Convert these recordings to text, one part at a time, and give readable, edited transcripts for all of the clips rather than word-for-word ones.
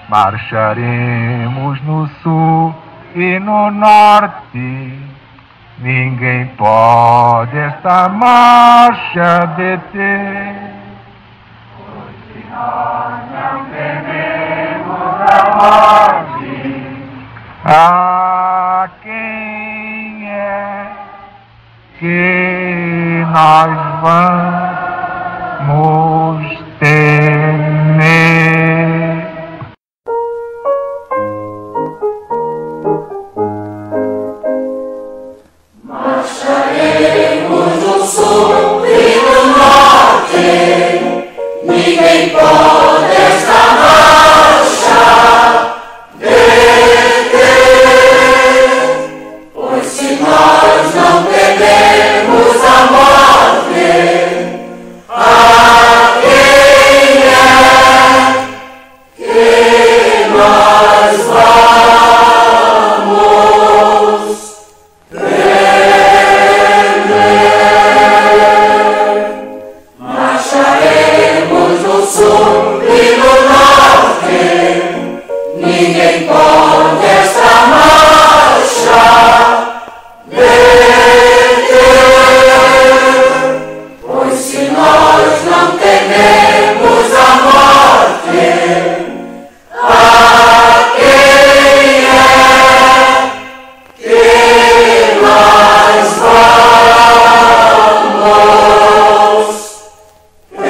Marcharemos no sul e no norte, ninguém pode esta marcha deter. Pois se nós não tememos a morte, a quem é que nós vamos temer? Marcharemos no sul e no norte, ninguém pode esta marcha deter. Pois se nós não tememos a morte, a quem é que nós vamos temer? Marcharemos no sul e no norte, ninguém pode esta marcha deter. Pois se nós não tememos a morte, a quem é que nós vamos temer?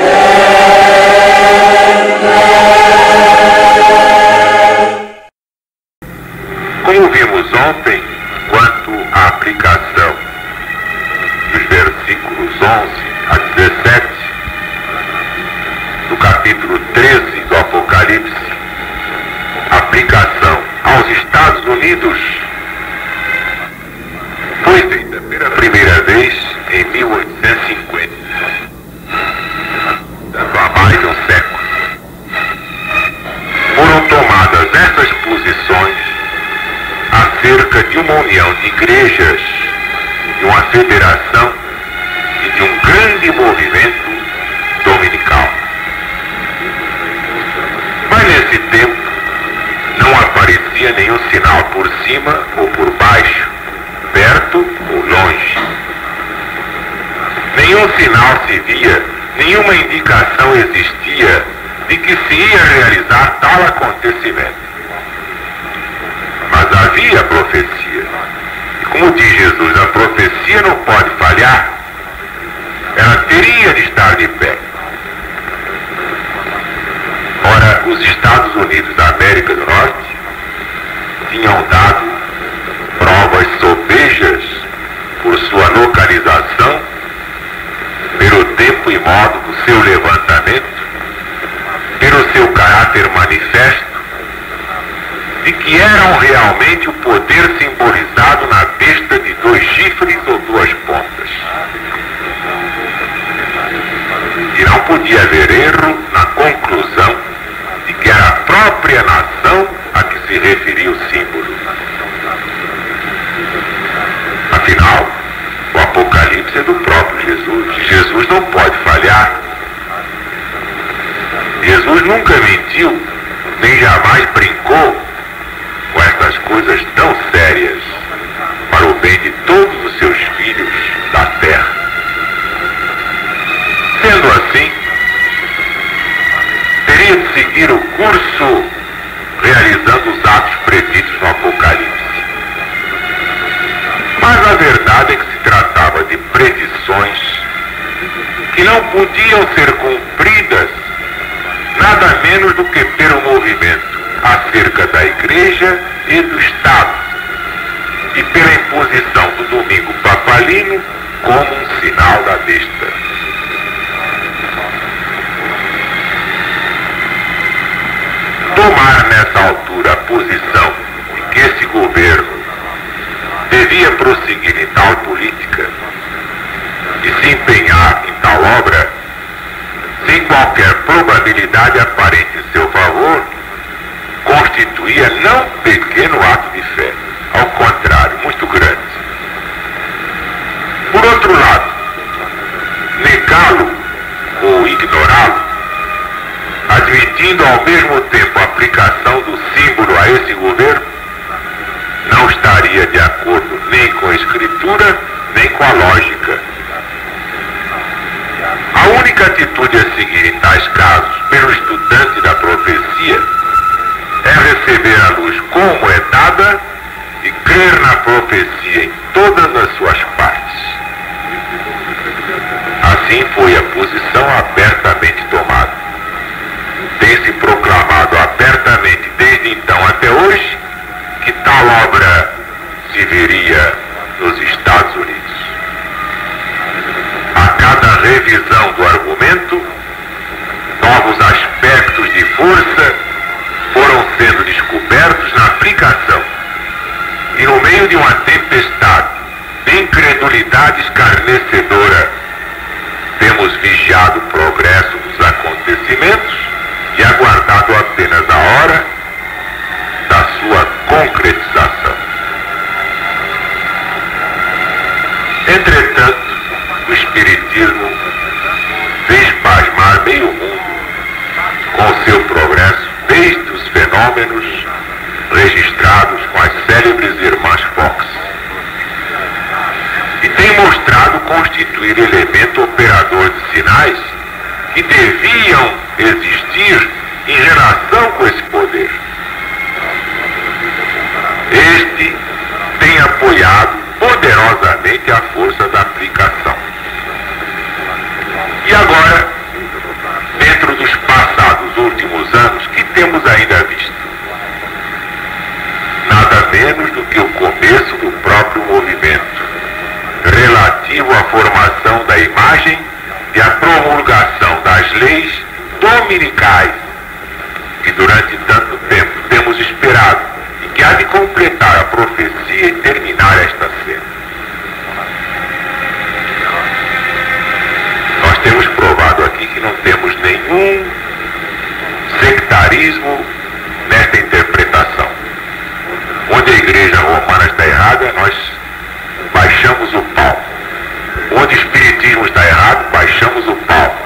Como vimos ontem, quanto à aplicação dos versículos 11 a 17 do capítulo 13 do Apocalipse, aplicação aos Estados Unidos, foi feita pela primeira vez em 1850, há mais de um século. Foram tomadas essas posições acerca de uma união de igrejas, de uma federação e de um grande movimento dominical. Mas nesse tempo não aparecia nenhum sinal por cima ou por baixo, perto ou longe. Nenhum sinal se via, nenhuma indicação existia de que se ia realizar tal acontecimento. Mas havia profecia. E como diz Jesus, a profecia não pode falhar. Ela teria de estar de pé. Ora, os Estados Unidos da América do Norte tinham dado provas sobejas por sua localização, pelo tempo e modo do seu levantamento, pelo seu caráter manifesto, de que eram realmente o poder simbolizado na besta de 2 chifres ou 2 pontas. E não podia haver erro na conclusão de que era a própria nação a que se referia o símbolo. Afinal, o Apocalipse é do próprio Jesus. Jesus não pode falhar. Jesus nunca mentiu, nem jamais brincou com essas coisas tão sérias para o bem de todos os seus filhos da terra. Sendo assim, teria de seguir o curso realizando os atos previstos no Apocalipse. Mas a verdade é que se tratava de predições que não podiam ser cumpridas nada menos do que pelo movimento acerca da Igreja e do Estado, e pela imposição do domingo papalino como um sinal da besta. Tomar nessa altura a posição de que esse governo devia prosseguir em tal política e se empenhar em tal obra, sem qualquer probabilidade aparente em seu favor, constituía não pequeno ato de fé, ao contrário, muito grande. Por outro lado, negá-lo ou ignorá-lo, admitindo ao mesmo tempo a aplicação do a esse governo não estaria de acordo nem com a Escritura, nem com a lógica. A única atitude a seguir em tais casos pelo estudante da profecia é receber a luz como é dada e crer na profecia em todas as suas partes. Assim foi a posição abertamente tomada. Tem-se proclamado abertamente desde então até hoje que tal obra se veria nos Estados Unidos. A cada revisão do argumento, novos aspectos de força foram sendo descobertos na aplicação. E no meio de uma tempestade de incredulidade escarnecedora, temos vigiado o progresso dos acontecimentos e aguardado apenas a hora da sua concretização. Entretanto, o Espiritismo fez pasmar meio mundo com o seu progresso desde os fenômenos registrados com as célebres irmãs Fox, e tem mostrado constituir elemento operador de sinais que deviam existir em relação com esse poder. Este tem apoiado poderosamente a força da aplicação. E agora, dentro dos passados últimos anos, que temos ainda visto? Nada menos do que o começo do próprio movimento, relativo à formação da imagem e à promulgação das leis dominicais, que durante tanto tempo temos esperado e que há de completar a profecia e terminar esta cena. Nós temos provado aqui que não temos nenhum sectarismo nesta interpretação. Onde a Igreja Romana está errada, nós baixamos o pau. Onde o Espiritismo está errado, baixamos o pau.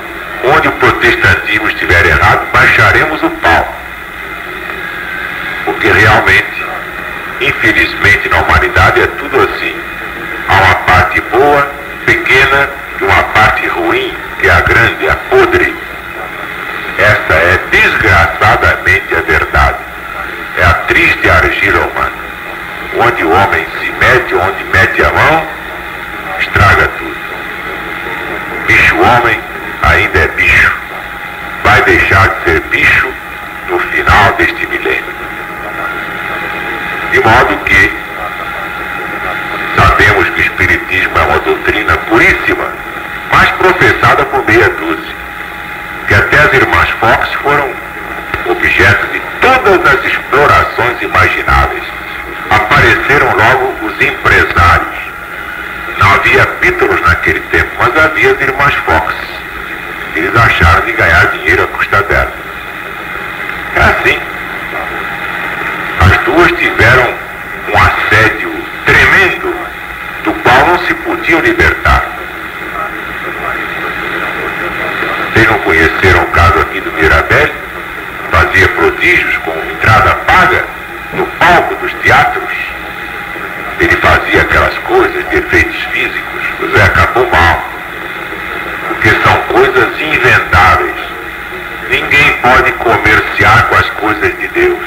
Onde o Protestantismo estiver errado, baixaremos o pau. Porque realmente, infelizmente, na humanidade é tudo assim. Há uma parte boa, pequena, e uma parte ruim, que é a grande, a podre. Essa é desgraçadamente a verdade. É a triste argila humana. Onde o homem se mete, onde mete a mão, estraga tudo. Bicho homem ainda é bicho. Vai deixar de ser bicho no final deste milênio. De modo que sabemos que o Espiritismo é uma doutrina puríssima, mas professada por meia dúzia, que até as irmãs Fox foram objeto de todas as explorações imagináveis. Apareceram logo os empresários. Não havia Beatles naquele tempo, mas havia as irmãs Fox. Eles acharam de ganhar dinheiro à custa dela. É assim. As duas tiveram um assédio tremendo, do qual não se podiam libertar. Vocês não conheceram o caso aqui do Mirabelli? Fazia prodígios com entrada paga no palco dos teatros. Ele fazia aquelas coisas de efeitos físicos, pois é, acabou mal. Porque são coisas inventáveis. Ninguém pode comerciar com as coisas de Deus,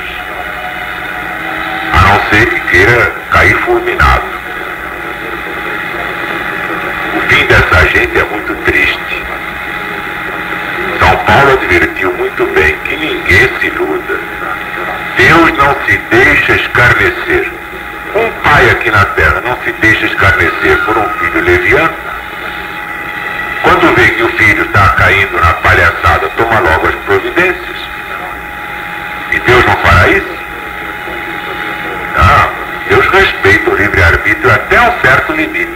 a não ser que queira cair fulminado. O fim dessa gente é muito triste. São Paulo advertiu muito bem que ninguém se iluda. Deus não se deixa escarnecer. Um pai aqui na terra não se deixa escarnecer por um filho leviano. Quando vê que o filho está caindo na palhaçada, toma logo as providências. E Deus não fará isso? Não. Deus respeita o livre-arbítrio até um certo limite.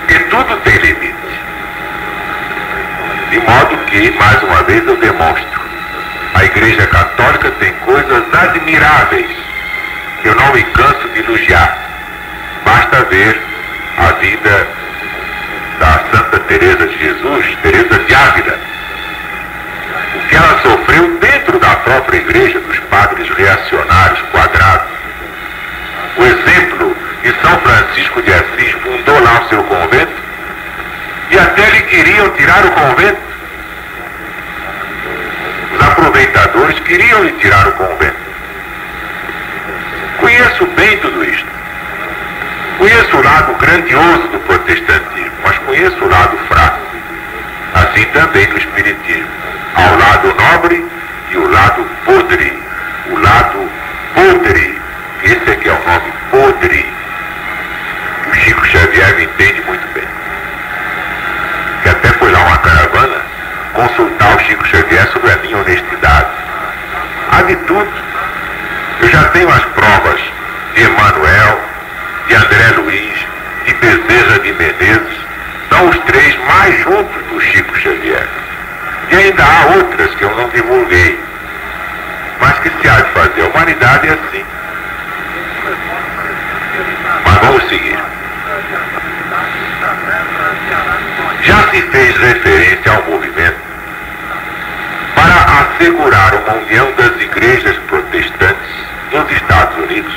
Porque tudo tem limite. De modo que, mais uma vez, eu demonstro. A Igreja Católica tem coisas admiráveis que eu não me canso de elogiar. Basta ver a vida da Santa Teresa de Jesus, Teresa de Ávila. O que ela sofreu dentro da própria igreja dos padres reacionários quadrados. O exemplo de São Francisco de Assis fundou lá o seu convento e até lhe queriam tirar o convento. Os aproveitadores queriam lhe tirar o convento. Conheço bem tudo isto. Conheço o lado grandioso do protestantismo, mas conheço o lado fraco. Assim também do espiritismo. Há o lado nobre e o lado podre. O lado podre. Esse aqui é o nome podre. O Chico Xavier me entende muito bem. Que até foi lá uma caravana consultar o Chico Xavier sobre a minha honestidade. Há de tudo. Eu já tenho as provas de Emmanuel, de André Luiz, de Bezerra de Menezes. São os três mais juntos do Chico Xavier. E ainda há outras que eu não divulguei. Mas que se há de fazer. A humanidade é assim. Mas vamos seguir. Já se fez referência ao movimento para assegurar uma união das igrejas protestantes nos Estados Unidos,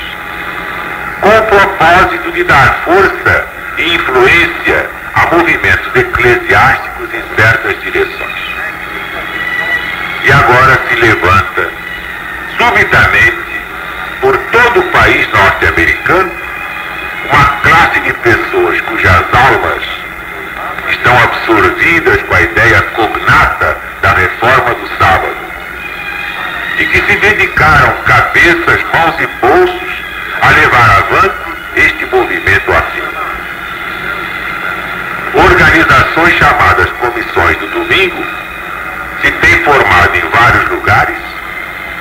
com o propósito de dar força e influência a movimentos eclesiásticos em certas direções. E agora se levanta subitamente por todo o país norte-americano uma classe de pessoas cujas almas estão absorvidas com a ideia cognata da reforma do sábado e que se dedicaram cabeças, mãos e bolsos a levar avante este movimento afim. Organizações chamadas Comissões do Domingo se têm formado em vários lugares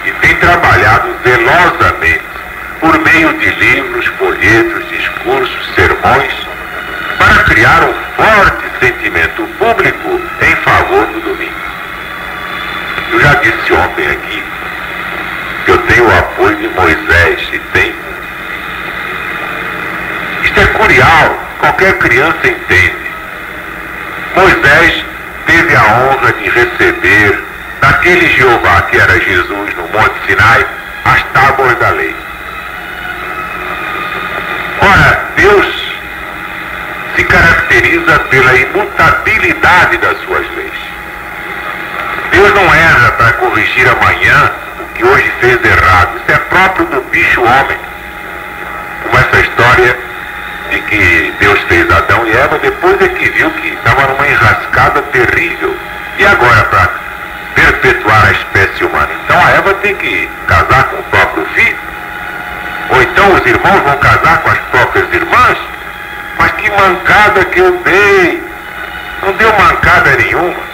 e têm trabalhado zelosamente por meio de livros, folhetos, discursos, sermões, para criar um forte sentimento público em favor do domingo. Eu já disse ontem aqui que eu tenho o apoio de Moisés e tem. Isto é curial, qualquer criança entende. Moisés teve a honra de receber daquele Jeová que era Jesus no Monte Sinai as tábuas da lei. Ora, Deus se caracteriza pela imutabilidade das suas leis. Deus não erra para corrigir amanhã o que hoje fez errado. Isso é próprio do bicho homem. Como essa história de que Deus fez Adão e Eva, depois é que viu que estava numa enrascada terrível. E agora, para perpetuar a espécie humana, então a Eva tem que casar com o próprio filho? Ou então os irmãos vão casar com as próprias irmãs? Mas que mancada que eu dei! Não deu mancada nenhuma.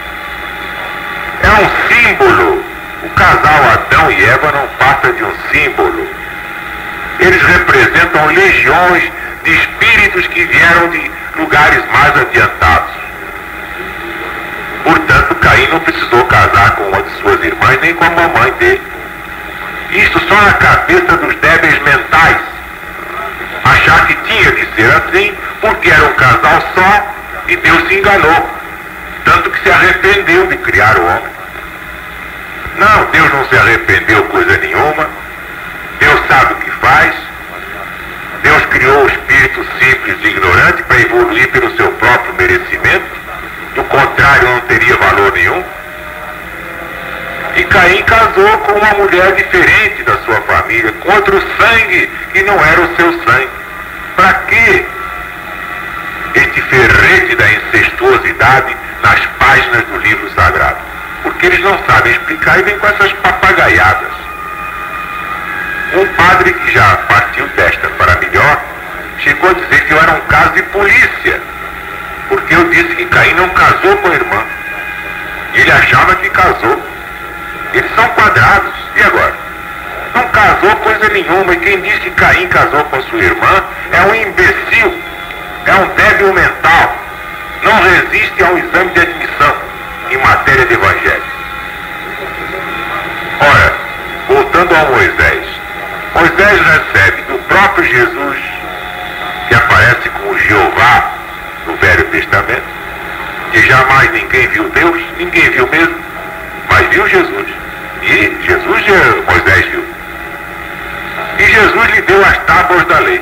É um símbolo. O casal Adão e Eva não passa de um símbolo. Eles representam legiões de espíritos que vieram de lugares mais adiantados. Portanto, Caim não precisou casar com uma de suas irmãs, nem com a mamãe dele. Isso só na cabeça dos débeis mentais. Achar que tinha que ser assim, porque era um casal só, e Deus se enganou. Tanto que se arrependeu de criar o homem. Não, Deus não se arrependeu coisa nenhuma. Deus sabe o que faz. Deus criou o espírito simples e ignorante para evoluir pelo seu próprio merecimento. Do contrário, não teria valor nenhum. E Caim casou com uma mulher diferente da sua família, com outro sangue que não era o seu sangue. Para quê este ferrete da incestuosidade nas páginas do livro sagrado? Porque eles não sabem explicar e vêm com essas papagaiadas. Um padre que já partiu desta para melhor chegou a dizer que eu era um caso de polícia, porque eu disse que Caim não casou com a irmã. E ele achava que casou. Eles são quadrados. E agora? Não casou coisa nenhuma. E quem diz que Caim casou com a sua irmã é um imbecil. É um débil mental. Não resiste a um exame de admissão em matéria de evangelho. Ora, voltando a Moisés. Moisés recebe do próprio Jesus, que aparece como Jeová no Velho Testamento, que jamais ninguém viu Deus, ninguém viu mesmo, mas viu Jesus. E Moisés viu. E Jesus lhe deu as tábuas da lei.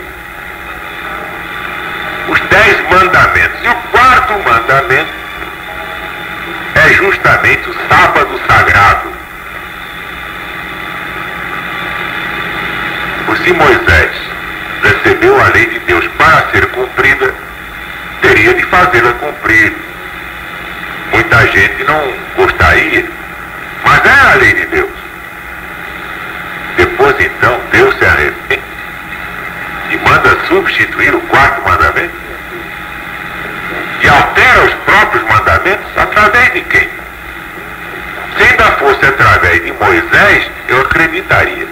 Os 10 mandamentos. E o quarto mandamento é justamente o sábado sagrado. Se Moisés recebeu a lei de Deus para ser cumprida, teria de fazê-la cumprir. Muita gente não gostaria, mas é a lei de Deus. Depois então Deus se arrepende e manda substituir o quarto mandamento e altera os próprios mandamentos através de quem? Se ainda fosse através de Moisés, eu acreditaria,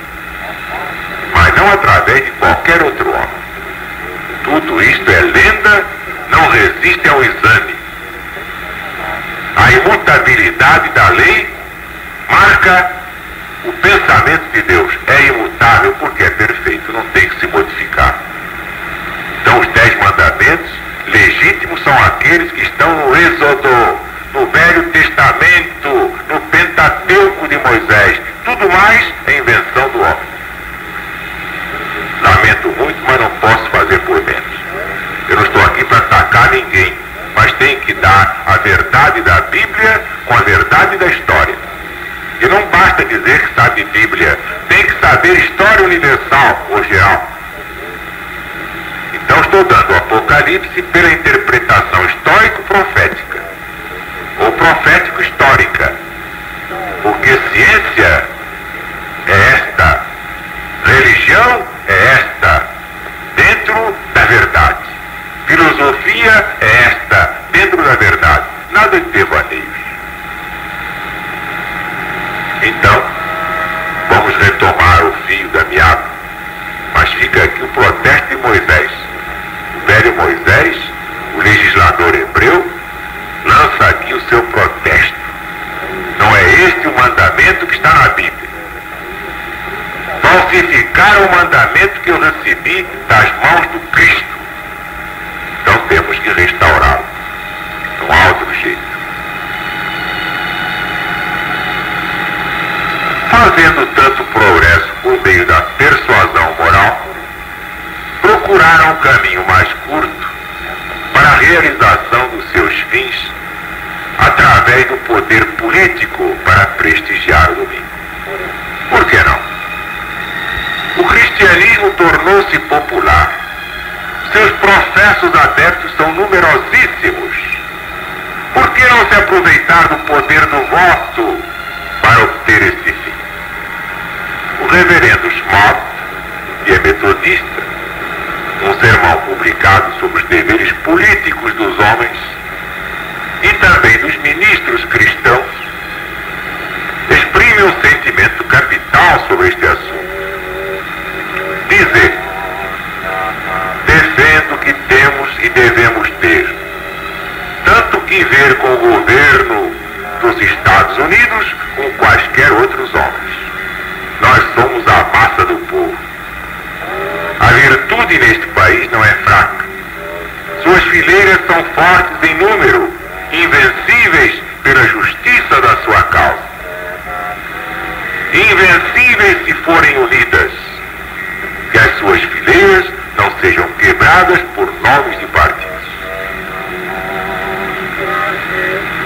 mas não através de qualquer outro homem. Tudo isto é lenda, não resiste ao exame. A imutabilidade da lei marca o pensamento de Deus. É imutável porque é perfeito, não tem que se modificar. Então os 10 mandamentos legítimos são aqueles que estão no Êxodo, no Velho Testamento, no Pentateuco de Moisés. Tudo mais é invenção do homem. Lamento muito, mas não posso fazer por menos. Eu não estou aqui para atacar ninguém, mas tenho que dar a verdade da Bíblia com a verdade da história. E não basta dizer que sabe Bíblia, tem que saber história universal ou geral. Então estou dando o Apocalipse pela interpretação histórico-profética, ou profético-histórica, porque ciência é esta, religião é esta, dentro da verdade. Filosofia é esta, dentro da verdade. Nada de devaneios. Então, vamos retomar o fio da meada. Mas fica aqui o protesto de Moisés. O velho Moisés, o legislador hebreu, lança aqui o seu protesto. Não é este o mandamento que está na Bíblia. Falsificaram o mandamento que eu recebi das mãos do Cristo. Então temos que restaurá-lo. Não há outro jeito. Fazendo tanto progresso por meio da persuasão moral, procuraram um caminho mais curto para a realização dos seus fins através do poder político para prestigiar o domingo. Por que não? O cristianismo tornou-se popular. Seus processos adeptos são numerosíssimos. Por que não se aproveitar do poder do voto para obter este fim? O reverendo Schmott, que é metodista, um sermão publicado sobre os deveres políticos dos homens e também dos ministros cristãos, exprime um sentimento capital sobre este assunto. Dizer: defendo que temos e devemos ter tanto que ver com o governo dos Estados Unidos como quaisquer outros homens. Nós somos a massa do povo. A virtude neste país não é fraca. Suas fileiras são fortes em número, invencíveis pela justiça da sua causa. Invencíveis se forem unidas. Que as suas fileiras não sejam quebradas por nomes de partidos.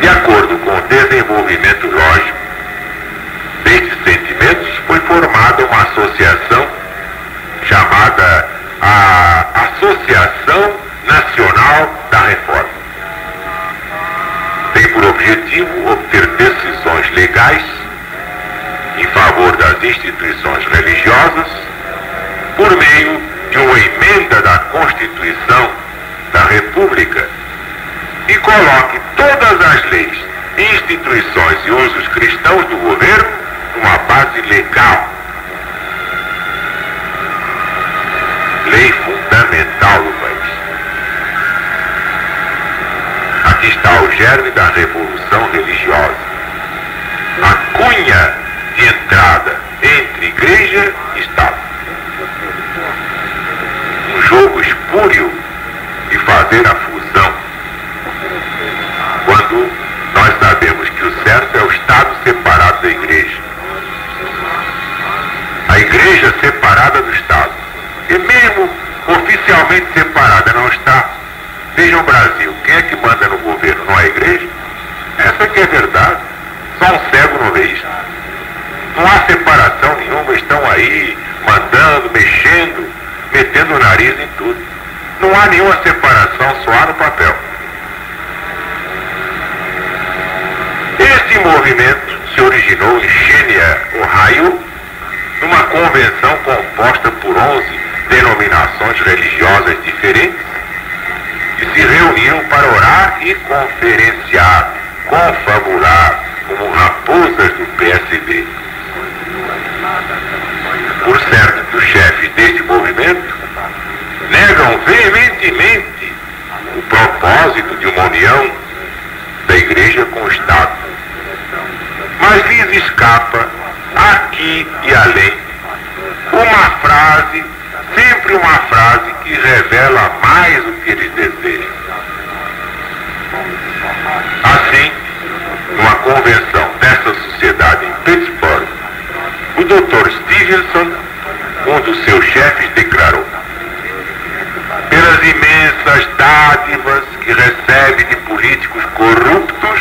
De acordo com o desenvolvimento lógico destes sentimentos, foi formada uma associação chamada a Associação Nacional da Reforma. Tem por objetivo obter decisões legais em favor das instituições religiosas por meio de uma emenda da Constituição da República e coloque todas as leis, instituições e usos cristãos do governo numa base legal. Lei fundamental do país. Aqui está o germe da revolução religiosa. A cunha de entrada entre igreja e Estado. Um jogo espúrio de fazer a fusão, quando nós sabemos que o certo é o Estado separado da igreja. igreja separada do Estado. E mesmo oficialmente separada não está. Vejam o Brasil, quem é que manda no governo? Não é a igreja? Essa que é a verdade. Só um cego não vê isso. Não há separação nenhuma, estão aí mandando, mexendo, metendo o nariz em tudo. Não há nenhuma separação, só há no papel. Esse movimento se originou em Xenia, Ohio, numa convenção composta por 11 denominações religiosas diferentes que se reuniram para orar e conferenciar, confabular, como raposas do PSB. Por certo que os chefes deste movimento negam veementemente o propósito de uma união da igreja com o Estado. Mas lhes escapa, aqui e além, uma frase, sempre uma frase que revela mais o que eles desejam. Assim, numa convenção dessa sociedade em Pittsburgh, o Dr. Stevenson, um dos seus chefes, declarou: pelas imensas dádivas que recebe de políticos corruptos,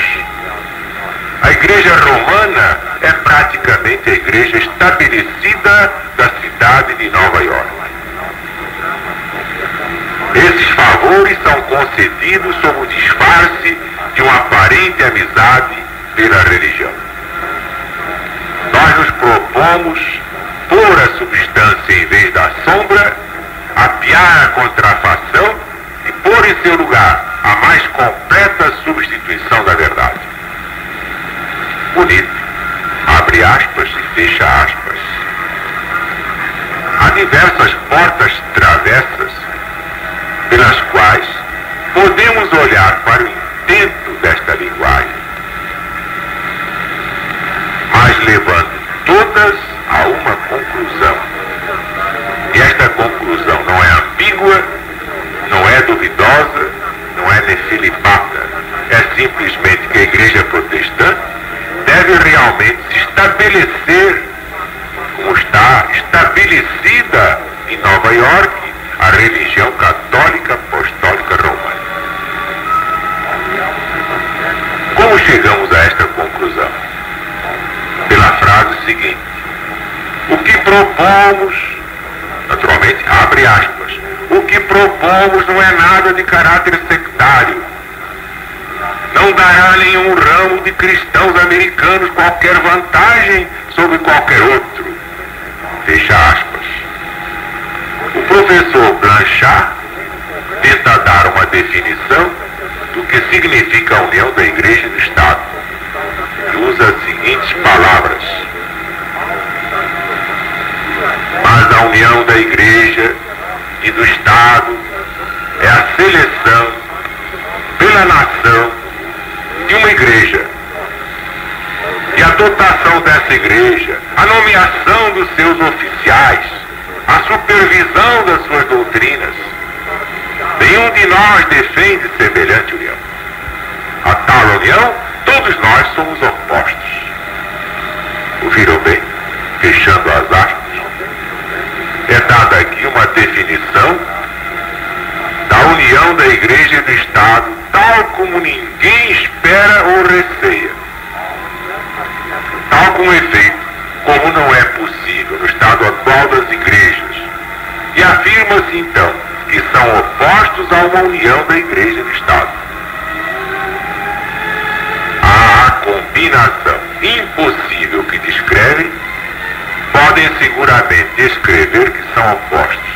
a igreja romana é praticamente a igreja estabelecida da cidade de Nova York. Esses favores são concedidos sob o disfarce de uma aparente amizade pela religião. Nós nos propomos pôr a substância em vez da sombra, apiar a contrafação e pôr em seu lugar a mais completa substituição da verdade. Bonito. Abre aspas e fecha aspas. Há diversas portas travessas pelas quais podemos olhar para o intento desta linguagem, mas levando todas a uma conclusão. E esta conclusão não é ambígua, não é duvidosa, não é nefilipata. É simplesmente que a igreja protestante deve realmente se estabelecer como está estabelecida em Nova York a religião católica apostólica romana. Como chegamos a esta conclusão? Pela frase seguinte: o que propomos, naturalmente, abre aspas, o que propomos não é nada de caráter sectário. Não dará nenhum ramo de cristãos americanos qualquer vantagem sobre qualquer outro. Fecha aspas. O professor Blanchard tenta dar uma definição do que significa a união da igreja e do Estado. E usa as seguintes palavras: mas a união da igreja e do Estado é a seleção pela nação de uma igreja, e a dotação dessa igreja, a nomeação dos seus oficiais, a supervisão das suas doutrinas. Nenhum de nós defende semelhante união. A tal união, todos nós somos opostos. Ouviram bem? Fechando as aspas. É dada aqui uma definição da união da igreja e do Estado, tal como ninguém espera ou receia. Tal como efeito, como não é possível no estado atual das igrejas. E afirma-se então que são opostos a uma união da igreja e do Estado. A combinação impossível que descrevem podem seguramente descrever que são opostos.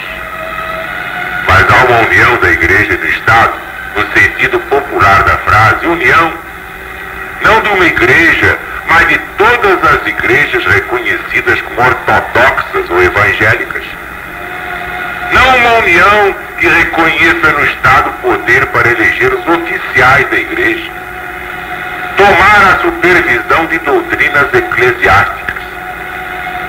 Mas há uma união da igreja e do Estado, no sentido popular da frase, união, não de uma igreja, mas de todas as igrejas reconhecidas como ortodoxas ou evangélicas. Não uma união que reconheça no Estado poder para eleger os oficiais da igreja, tomar a supervisão de doutrinas eclesiásticas,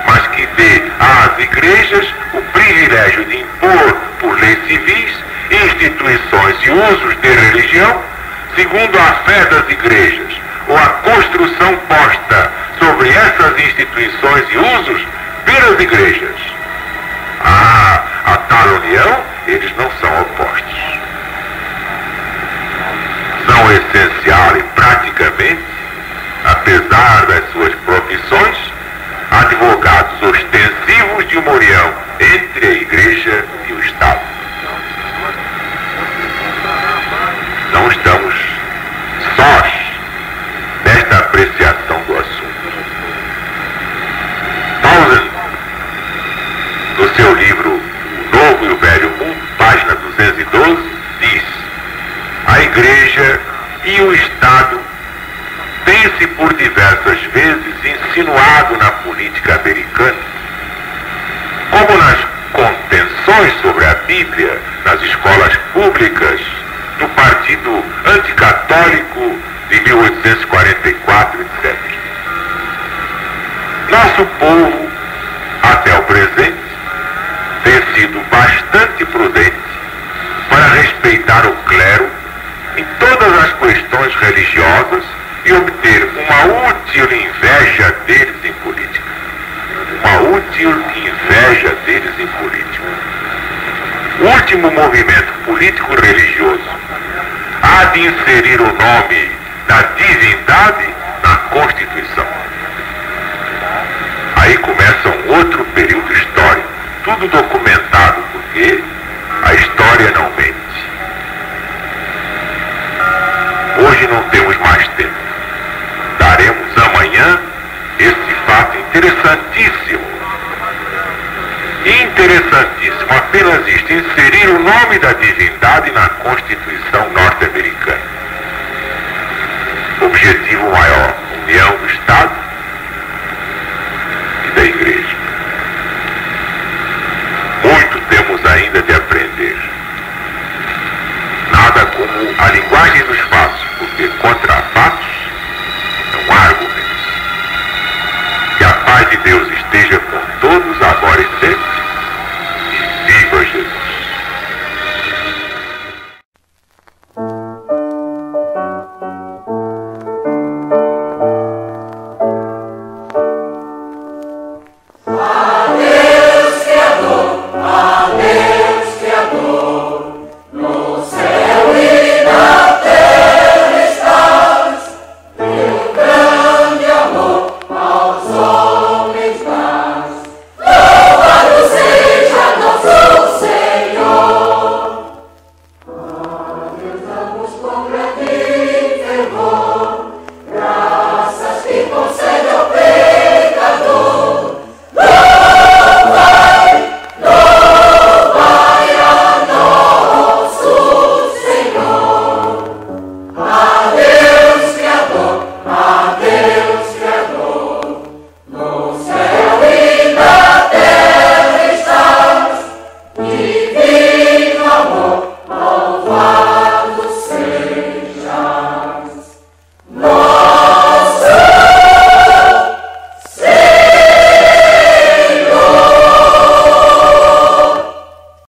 mas que dê às igrejas o privilégio de impor por leis civis instituições e usos de religião segundo a fé das igrejas, ou a construção posta sobre essas instituições e usos pelas igrejas. A tal união, eles não são opostos. São essencial e praticamente, apesar das suas profissões, advogados ostensivos de uma união entre a igreja e o Estado. Não estamos sós nesta apreciação do assunto. Townsend, no seu livro O Novo e o Velho Mundo, página 212, diz: a igreja e o Estado têm-se por diversas vezes insinuado na política americana, como nas contenções sobre a Bíblia nas escolas públicas do Partido Anticatólico de 1844, etc. Nosso povo, até o presente, tem sido bastante prudente para respeitar o clero em todas as questões religiosas e obter uma útil inveja deles em política. Uma útil inveja deles em política. O último movimento político-religioso há de inserir o nome da divindade na Constituição. Aí começa um outro período histórico, tudo documentado, porque a história não mente. Hoje não temos mais tempo. Daremos amanhã esse fato interessantíssimo. Interessantíssimo, apenas isto: inserir o nome da divindade na Constituição norte-americana. Objetivo maior: união do Estado e da Igreja. Muito temos ainda de aprender. Nada como a linguagem dos fatos, porque contra a fatos